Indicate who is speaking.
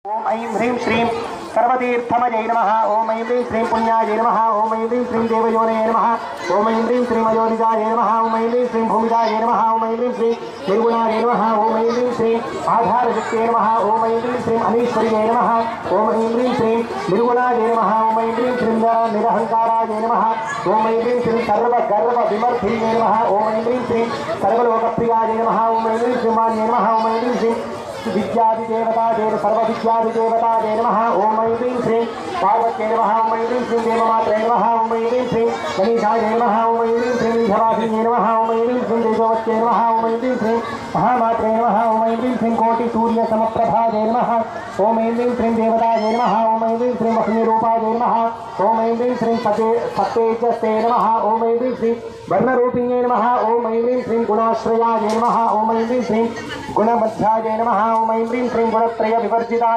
Speaker 1: ओम ऐं ह्रीं श्रीं सर्वतीर्थमजय नमः। ओम ऐं ह्रीं श्रीं पुण्याय नमः। ओम ऐं ह्रीं श्रीं देवयोनये नमः। ओम ऐं ह्रीं श्रीं अयोनिजाय नमः। ओम ऐं ह्रीं श्रीं भूमिजाय नमः। ओम ऐं ह्रीं श्रीं निर्गुणाय नमः। ओम ऐं ह्रीं श्रीं आधारशक्तये नमः। ओम ऐं ह्रीं श्रीं अनीश्वर्ये नमः। ओम ऐं ह्रीं श्रीं निर्गुणाय नमः। ओम ऐं ह्रीं श्रीं निरहंकाराय नमः। ओम ऐं ह्रीं श्रीं सर्वगर्वविमर्थिन्ये नमः। ओम ऐं ह्रीं श्रीं सर्वलोकप्रियाय नमः। ओम ऐं ह्रीं श्रीं मान्ये नमः। ओम ऐं ह्रीं श्रीं विद्यादिदेवताय सर्वविद्यादिदेवताय नमः। ओम ऐं ह्रीं श्रीं पार्वत्यै नमः। ओम ऐं ह्रीं श्रीं देवमात्रे नमः। ओम ऐं ह्रीं श्रीं गणेशाय नमः। ओम ऐं ह्रीं श्रीं विंध्यवासिन्ये नमः। ओम ऐं ह्रीं श्रीं तेजोवत्यै नमः। ओम ऐं ह्रीं श्रीं महामात्रे नमः। ओम ऐं ह्रीं श्रीं कोटिसूर्यसमप्रभाय नमः। ओम ऐं ह्रीं श्रीं देवताय नमः। ओम ऐं ह्रीं श्रीं लक्ष्मीरूपाय नमः। ओम ऐं ह्रीं श्रीं सतेजस्ते नमः। ओम ऐं ह्रीं श्रीं वर्णरूपिण्ये नमः। ओम ऐं ह्रीं श्रीं गुणाश्रयाय नमः। ओम ऐं ह्रीं श्रीं गुणमध्याय नमः। ओम ऐं ह्रीं श्रीं गुणत्रय विवर्जिताय